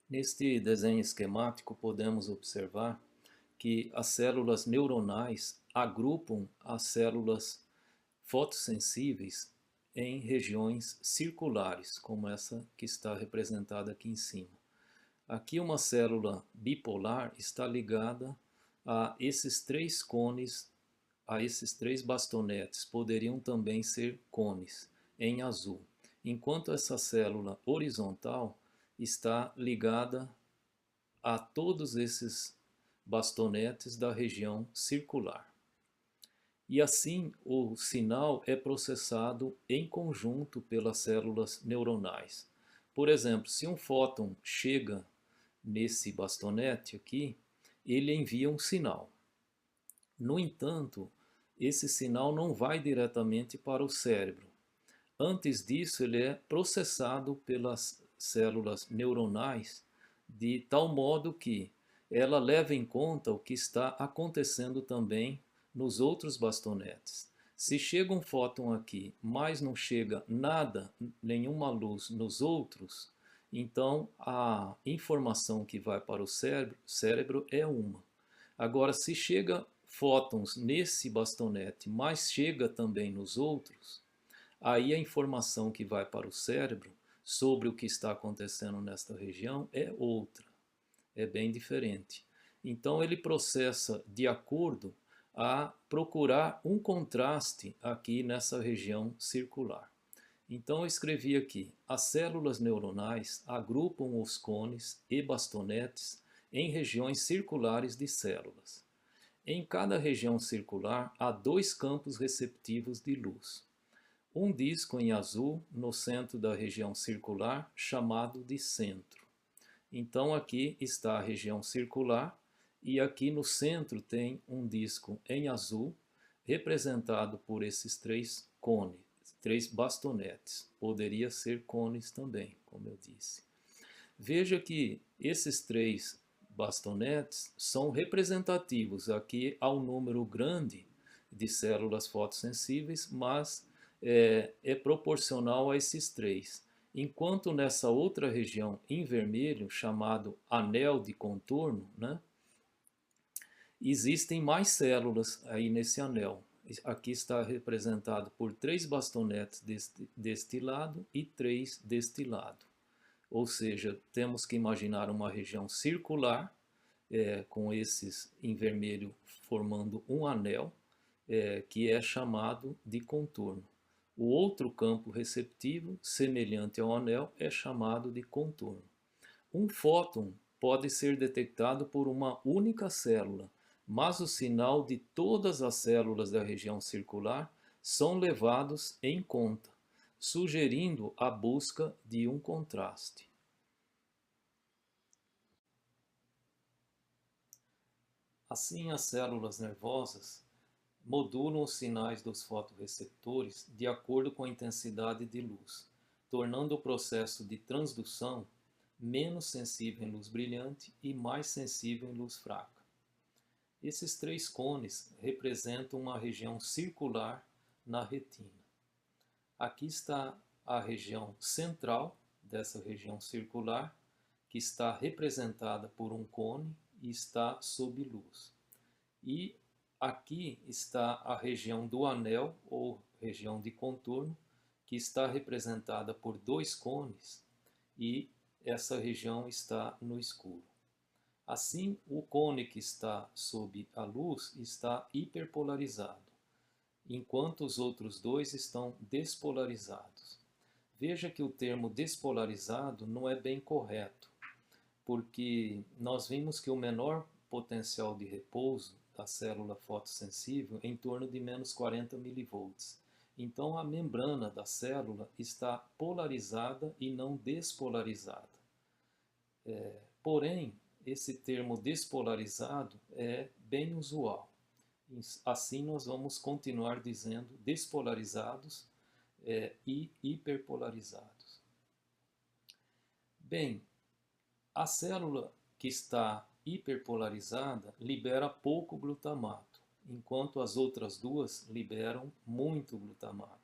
Neste desenho esquemático, podemos observar que as células neuronais agrupam as células fotossensíveis em regiões circulares, como essa que está representada aqui em cima. Aqui uma célula bipolar está ligada a esses três cones, a esses três bastonetes, poderiam também ser cones, em azul, enquanto essa célula horizontal está ligada a todos esses bastonetes da região circular. E assim o sinal é processado em conjunto pelas células neuronais. Por exemplo, se um fóton chega nesse bastonete aqui, ele envia um sinal. No entanto, esse sinal não vai diretamente para o cérebro. Antes disso, ele é processado pelas células neuronais de tal modo que ela leva em conta o que está acontecendo também nos outros bastonetes. Se chega um fóton aqui, mas não chega nada, nenhuma luz nos outros, então a informação que vai para o cérebro é uma. Agora, se chega fótons nesse bastonete, mas chega também nos outros, aí a informação que vai para o cérebro sobre o que está acontecendo nesta região é outra, é bem diferente. Então ele processa de acordo a procurar um contraste aqui nessa região circular. Então eu escrevi aqui: as células neuronais agrupam os cones e bastonetes em regiões circulares de células. Em cada região circular há dois campos receptivos de luz. Um disco em azul no centro da região circular, chamado de centro. Então aqui está a região circular e aqui no centro tem um disco em azul, representado por esses três cones, três bastonetes. Poderia ser cones também, como eu disse. Veja que esses três bastonetes são representativos. Aqui há um número grande de células fotossensíveis, mas é proporcional a esses três. Enquanto nessa outra região em vermelho, chamado anel de contorno, né, existem mais células aí nesse anel. Aqui está representado por três bastonetes deste lado e três deste lado. Ou seja, temos que imaginar uma região circular, com esses em vermelho formando um anel, que é chamado de contorno. O outro campo receptivo, semelhante ao anel, é chamado de contorno. Um fóton pode ser detectado por uma única célula, mas o sinal de todas as células da região circular são levados em conta, sugerindo a busca de um contraste. Assim, as células nervosas modulam os sinais dos fotorreceptores de acordo com a intensidade de luz, tornando o processo de transdução menos sensível em luz brilhante e mais sensível em luz fraca. Esses três cones representam uma região circular na retina. Aqui está a região central dessa região circular, que está representada por um cone e está sob luz. E aqui está a região do anel, ou região de contorno, que está representada por dois cones e essa região está no escuro. Assim, o cone que está sob a luz está hiperpolarizado, enquanto os outros dois estão despolarizados. Veja que o termo despolarizado não é bem correto, porque nós vimos que o menor potencial de repouso da célula fotossensível é em torno de menos 40 milivolts. Então a membrana da célula está polarizada e não despolarizada. Porém, esse termo despolarizado é bem usual. Assim nós vamos continuar dizendo despolarizados e hiperpolarizados. Bem, a célula que está hiperpolarizada libera pouco glutamato, enquanto as outras duas liberam muito glutamato.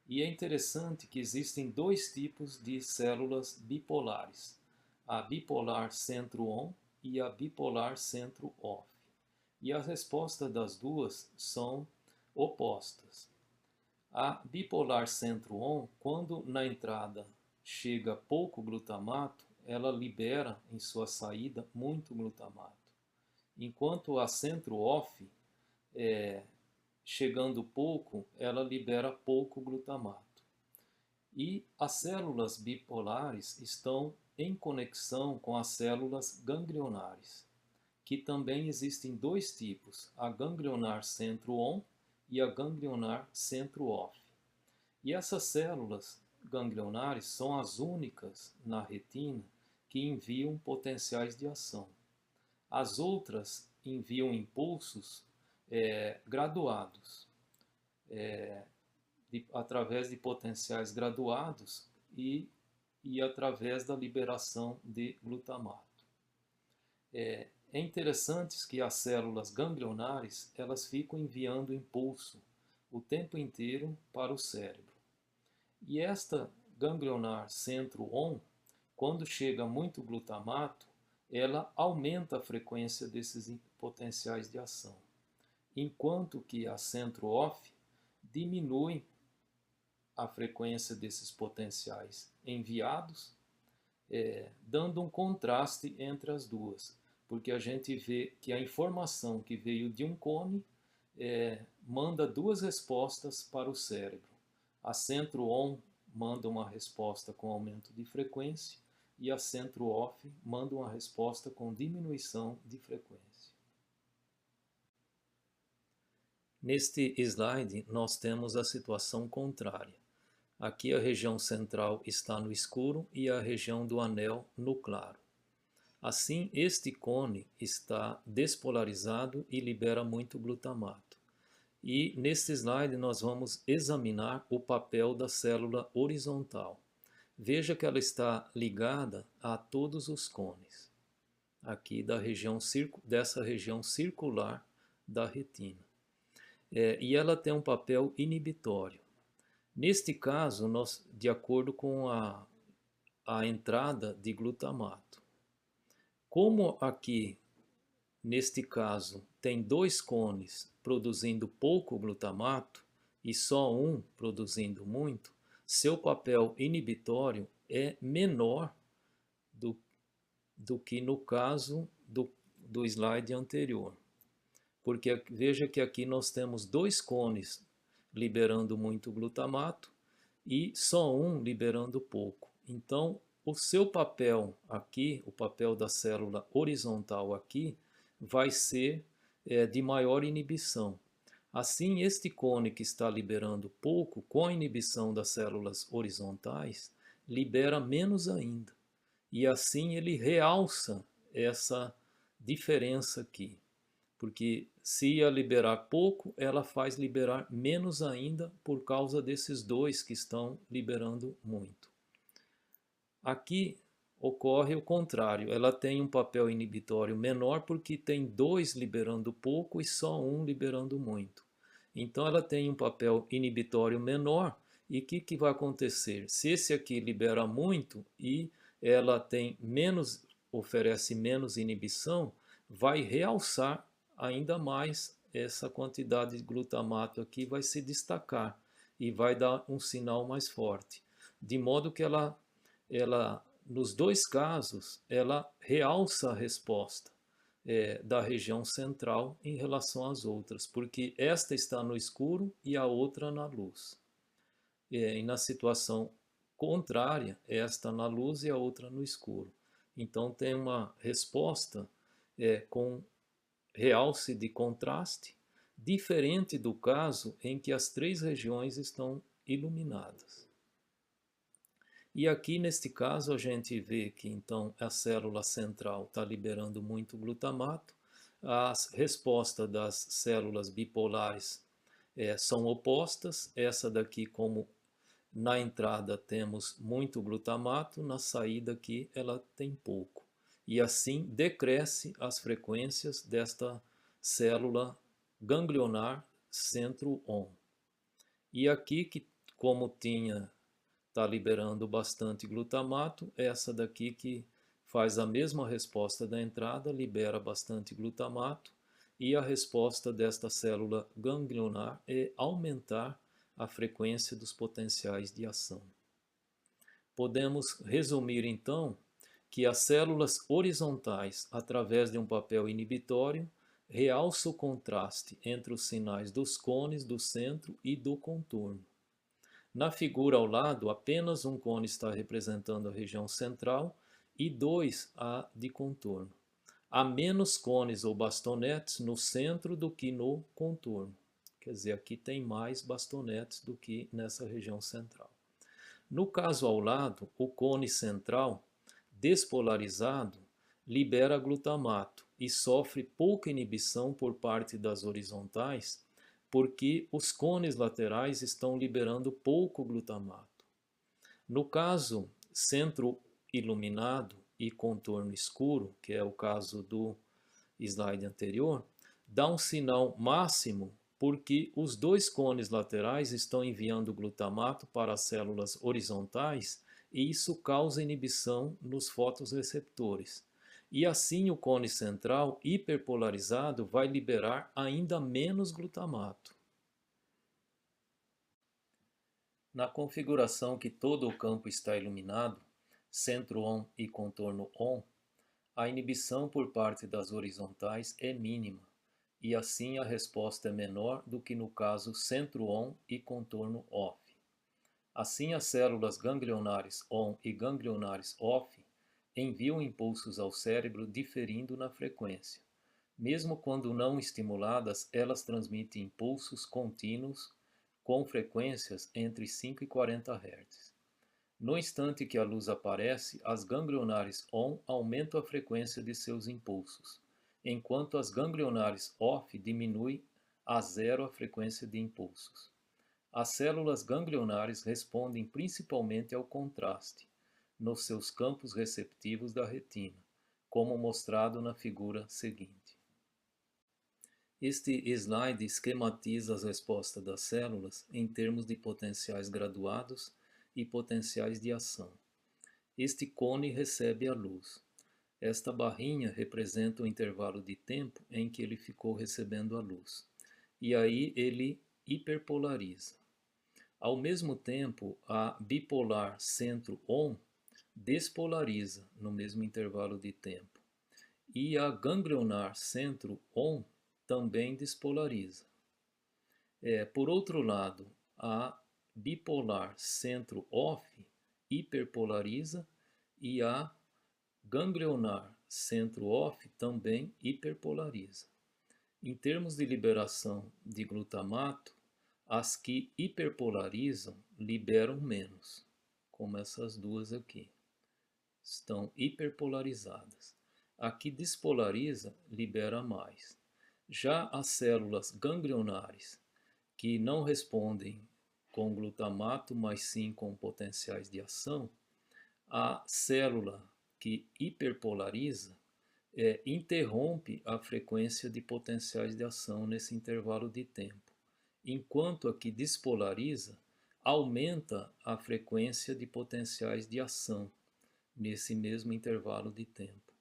E é interessante que existem dois tipos de células bipolares: a bipolar centro-on e a bipolar centro-off. E a resposta das duas são opostas. A bipolar centro-on, quando na entrada chega pouco glutamato, ela libera em sua saída muito glutamato. Enquanto a centro-off, chegando pouco, ela libera pouco glutamato. E as células bipolares estão em conexão com as células ganglionares, que também existem dois tipos, a ganglionar centro-on e a ganglionar centro-off. E essas células ganglionares são as únicas na retina que enviam potenciais de ação. As outras enviam impulsos graduados, através de potenciais graduados e através da liberação de glutamato. É interessante que as células ganglionares elas ficam enviando impulso o tempo inteiro para o cérebro. E esta ganglionar centro-on, quando chega muito glutamato, ela aumenta a frequência desses potenciais de ação, enquanto que a centro-off diminui a frequência desses potenciais enviados, dando um contraste entre as duas, porque a gente vê que a informação que veio de um cone manda duas respostas para o cérebro. A centro-on manda uma resposta com aumento de frequência e a centro-off manda uma resposta com diminuição de frequência. Neste slide, nós temos a situação contrária. Aqui a região central está no escuro e a região do anel no claro. Assim, este cone está despolarizado e libera muito glutamato. E neste slide nós vamos examinar o papel da célula horizontal. Veja que ela está ligada a todos os cones, aqui dessa região circular da retina. E ela tem um papel inibitório. Neste caso, de acordo com a entrada de glutamato. Como aqui, neste caso, tem dois cones produzindo pouco glutamato e só um produzindo muito, seu papel inibitório é menor do que no caso do slide anterior. Porque veja que aqui nós temos dois cones liberando muito glutamato e só um liberando pouco. Então, o seu papel aqui, o papel da célula horizontal aqui, vai ser de maior inibição. Assim, este cone que está liberando pouco, com a inibição das células horizontais, libera menos ainda. E assim ele realça essa diferença aqui. Porque se ia liberar pouco, ela faz liberar menos ainda por causa desses dois que estão liberando muito. Aqui ocorre o contrário, ela tem um papel inibitório menor porque tem dois liberando pouco e só um liberando muito. Então ela tem um papel inibitório menor e o que vai acontecer? Se esse aqui libera muito e ela tem menos, oferece menos inibição, vai realçar ainda mais essa quantidade de glutamato aqui vai se destacar e vai dar um sinal mais forte. De modo que ela nos dois casos, ela realça a resposta da região central em relação às outras, porque esta está no escuro e a outra na luz. E na situação contrária, esta na luz e a outra no escuro. Então tem uma resposta com realce de contraste, diferente do caso em que as três regiões estão iluminadas. E aqui neste caso a gente vê que então a célula central está liberando muito glutamato, a resposta das células bipolares são opostas, essa daqui como na entrada temos muito glutamato, na saída aqui ela tem pouco. E assim decresce as frequências desta célula ganglionar centro-on. E aqui, que como está liberando bastante glutamato, essa daqui que faz a mesma resposta da entrada, libera bastante glutamato, e a resposta desta célula ganglionar é aumentar a frequência dos potenciais de ação. Podemos resumir então que as células horizontais, através de um papel inibitório, realçam o contraste entre os sinais dos cones do centro e do contorno. Na figura ao lado, apenas um cone está representando a região central e dois a de contorno. Há menos cones ou bastonetes no centro do que no contorno. Quer dizer, aqui tem mais bastonetes do que nessa região central. No caso ao lado, o cone central, despolarizado, libera glutamato e sofre pouca inibição por parte das horizontais, porque os cones laterais estão liberando pouco glutamato. No caso centro iluminado e contorno escuro, que é o caso do slide anterior, dá um sinal máximo porque os dois cones laterais estão enviando glutamato para as células horizontais e isso causa inibição nos fotorreceptores. E assim o cone central hiperpolarizado vai liberar ainda menos glutamato. Na configuração que todo o campo está iluminado, centro ON e contorno ON, a inibição por parte das horizontais é mínima, e assim a resposta é menor do que no caso centro ON e contorno OFF. Assim, as células ganglionares ON e ganglionares OFF enviam impulsos ao cérebro diferindo na frequência. Mesmo quando não estimuladas, elas transmitem impulsos contínuos com frequências entre 5 e 40 Hz. No instante que a luz aparece, as ganglionares ON aumentam a frequência de seus impulsos, enquanto as ganglionares OFF diminuem a zero a frequência de impulsos. As células ganglionares respondem principalmente ao contraste, nos seus campos receptivos da retina, como mostrado na figura seguinte. Este slide esquematiza as respostas das células em termos de potenciais graduados e potenciais de ação. Este cone recebe a luz. Esta barrinha representa o intervalo de tempo em que ele ficou recebendo a luz. E aí ele hiperpolariza. Ao mesmo tempo, a bipolar centro-ON despolariza no mesmo intervalo de tempo. E a ganglionar centro-ON também despolariza. Por outro lado, a bipolar centro-OFF hiperpolariza e a ganglionar centro-OFF também hiperpolariza. Em termos de liberação de glutamato, as que hiperpolarizam liberam menos, como essas duas aqui. Estão hiperpolarizadas. A que despolariza libera mais. Já as células ganglionares, que não respondem com glutamato, mas sim com potenciais de ação, a célula que hiperpolariza interrompe a frequência de potenciais de ação nesse intervalo de tempo, enquanto a que despolariza aumenta a frequência de potenciais de ação nesse mesmo intervalo de tempo.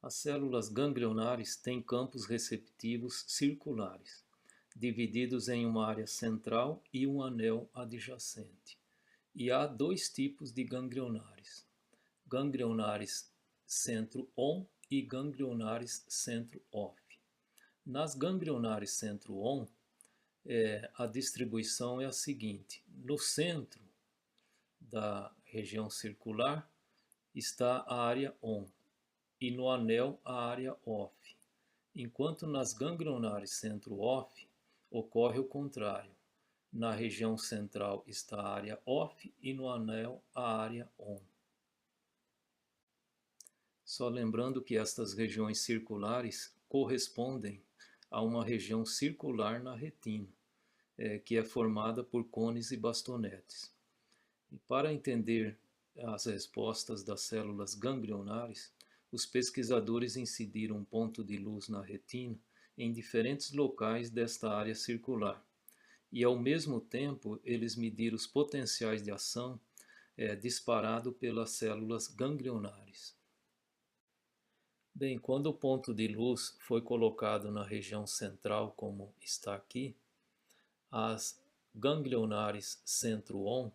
As células ganglionares têm campos receptivos circulares, divididos em uma área central e um anel adjacente. E há dois tipos de ganglionares: ganglionares centro-ON e ganglionares centro-OFF. Nas ganglionares centro-ON, a distribuição é a seguinte: no centro da região circular está a área ON e no anel a área OFF, enquanto nas ganglionares centro-OFF ocorre o contrário. Na região central está a área OFF e no anel a área ON. Só lembrando que estas regiões circulares correspondem a uma região circular na retina, que é formada por cones e bastonetes. E para entender as respostas das células ganglionares, os pesquisadores incidiram um ponto de luz na retina em diferentes locais desta área circular. E ao mesmo tempo, eles mediram os potenciais de ação disparado pelas células ganglionares. Bem, quando o ponto de luz foi colocado na região central, como está aqui, as ganglionares centro-on,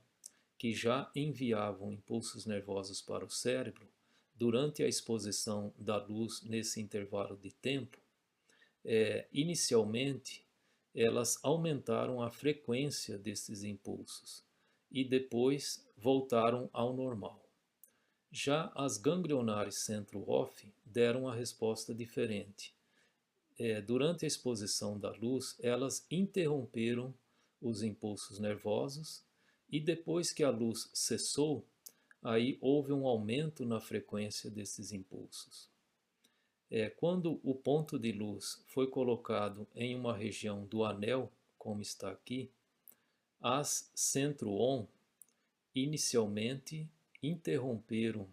que já enviavam impulsos nervosos para o cérebro, durante a exposição da luz nesse intervalo de tempo, inicialmente elas aumentaram a frequência desses impulsos e depois voltaram ao normal. Já as ganglionares centro-off deram a resposta diferente. Durante a exposição da luz, elas interromperam os impulsos nervosos e depois que a luz cessou, aí houve um aumento na frequência desses impulsos. Quando o ponto de luz foi colocado em uma região do anel, como está aqui, as centro-on inicialmente interromperam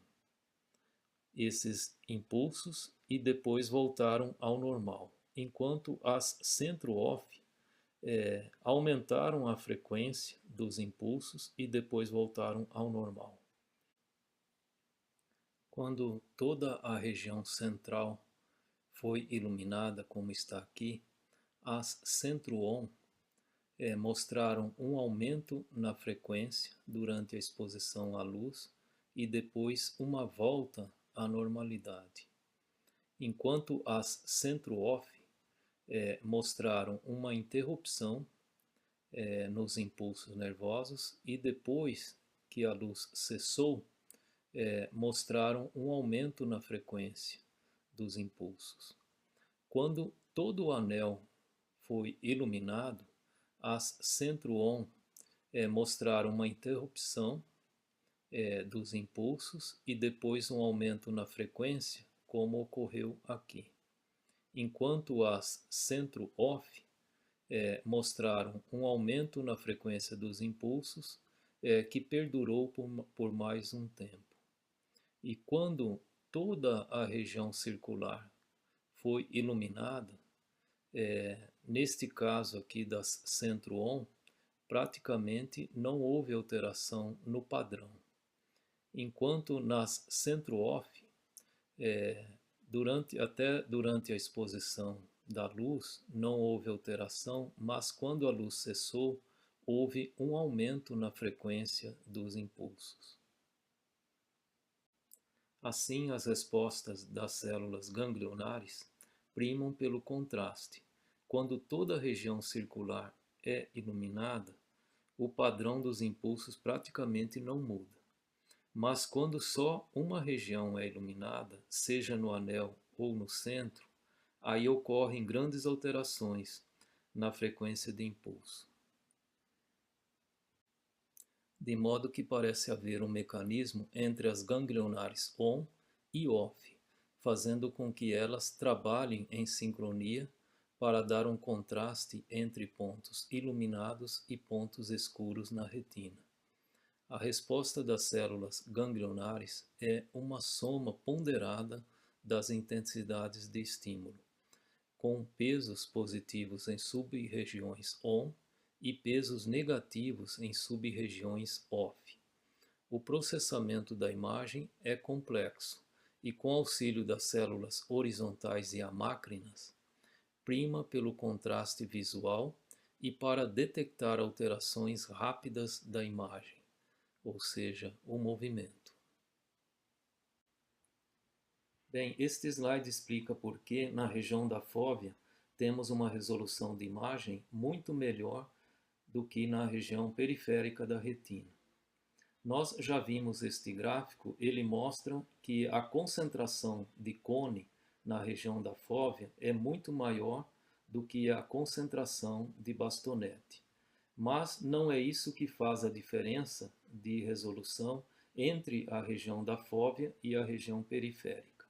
esses impulsos e depois voltaram ao normal, enquanto as centro-off aumentaram a frequência dos impulsos e depois voltaram ao normal. Quando toda a região central foi iluminada, como está aqui, as centro-on mostraram um aumento na frequência durante a exposição à luz e depois uma volta à normalidade, enquanto as centro-off mostraram uma interrupção nos impulsos nervosos e depois que a luz cessou, mostraram um aumento na frequência dos impulsos. Quando todo o anel foi iluminado, as centro-on mostraram uma interrupção dos impulsos e depois um aumento na frequência, como ocorreu aqui. Enquanto as centro-off mostraram um aumento na frequência dos impulsos que perdurou por mais um tempo. E quando toda a região circular foi iluminada, neste caso aqui das centro-on, praticamente não houve alteração no padrão. Enquanto nas centro-off, durante a exposição da luz, não houve alteração, mas quando a luz cessou, houve um aumento na frequência dos impulsos. Assim, as respostas das células ganglionares primam pelo contraste. Quando toda a região circular é iluminada, o padrão dos impulsos praticamente não muda. Mas quando só uma região é iluminada, seja no anel ou no centro, aí ocorrem grandes alterações na frequência de impulso. De modo que parece haver um mecanismo entre as ganglionares on e off, fazendo com que elas trabalhem em sincronia para dar um contraste entre pontos iluminados e pontos escuros na retina. A resposta das células ganglionares é uma soma ponderada das intensidades de estímulo, com pesos positivos em sub-regiões on e pesos negativos em sub-regiões off. O processamento da imagem é complexo e, com auxílio das células horizontais e amácrinas, prima pelo contraste visual e para detectar alterações rápidas da imagem, ou seja, o movimento. Bem, este slide explica por que na região da fóvea temos uma resolução de imagem muito melhor do que na região periférica da retina. Nós já vimos este gráfico, ele mostra que a concentração de cone na região da fóvea é muito maior do que a concentração de bastonete. Mas não é isso que faz a diferença de resolução entre a região da fóvea e a região periférica.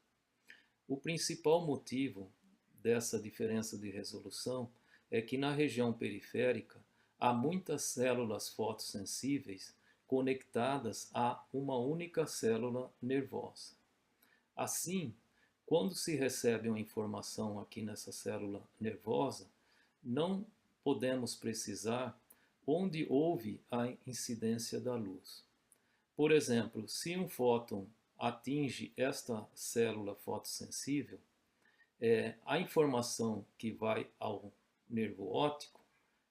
O principal motivo dessa diferença de resolução é que na região periférica há muitas células fotossensíveis conectadas a uma única célula nervosa. Assim, quando se recebe uma informação aqui nessa célula nervosa, não podemos precisar onde houve a incidência da luz. Por exemplo, se um fóton atinge esta célula fotossensível, a informação que vai ao nervo óptico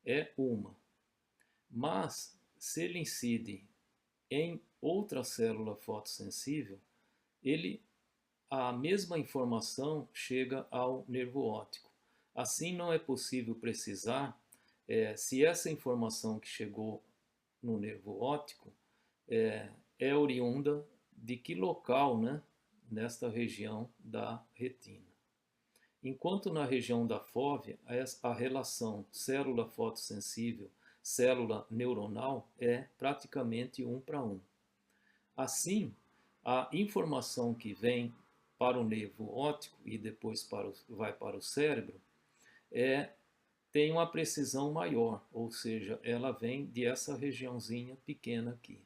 é uma. Mas, se ele incide em outra célula fotossensível, a mesma informação chega ao nervo óptico. Assim, não é possível precisar se essa informação que chegou no nervo óptico é oriunda de que local, né, nesta região da retina. Enquanto na região da fóvea, a relação célula fotossensível, célula neuronal é praticamente 1 para 1. Assim, a informação que vem para o nervo óptico e depois vai para o cérebro tem uma precisão maior, ou seja, ela vem dessa regiãozinha pequena aqui.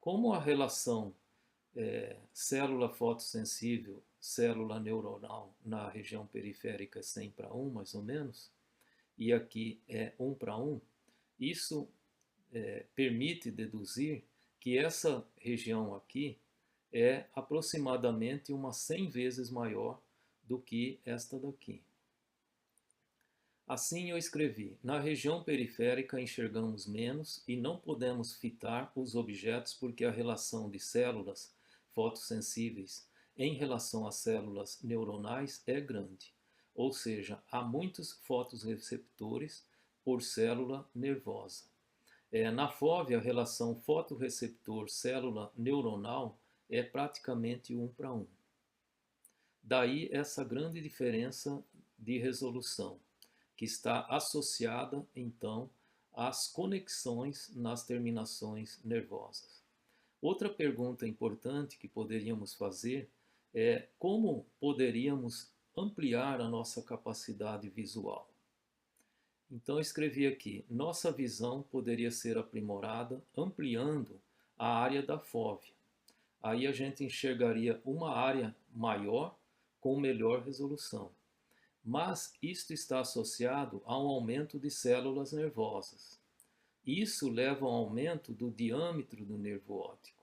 Como a relação célula fotossensível, célula neuronal na região periférica é 100 para 1, mais ou menos, e aqui é 1 para 1, isso permite deduzir que essa região aqui é aproximadamente umas 100 vezes maior do que esta daqui. Assim eu escrevi: na região periférica enxergamos menos e não podemos fitar os objetos porque a relação de células fotossensíveis em relação às células neuronais é grande, ou seja, há muitos fotorreceptores por célula nervosa. Na fóvea, a relação fotorreceptor-célula neuronal é praticamente 1 para 1. Daí essa grande diferença de resolução, que está associada, então, às conexões nas terminações nervosas. Outra pergunta importante que poderíamos fazer é como poderíamos ampliar a nossa capacidade visual. Então, escrevi aqui: nossa visão poderia ser aprimorada ampliando a área da fóvea. Aí a gente enxergaria uma área maior com melhor resolução. Mas isto está associado a um aumento de células nervosas. Isso leva a um aumento do diâmetro do nervo óptico.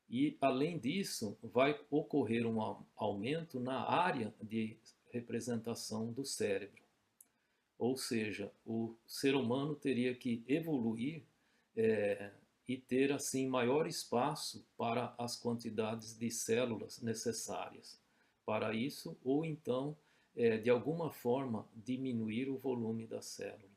E, além disso, vai ocorrer um aumento na área de representação do cérebro. Ou seja, o ser humano teria que evoluir e ter, assim, maior espaço para as quantidades de células necessárias para isso, ou então de alguma forma, diminuir o volume da célula.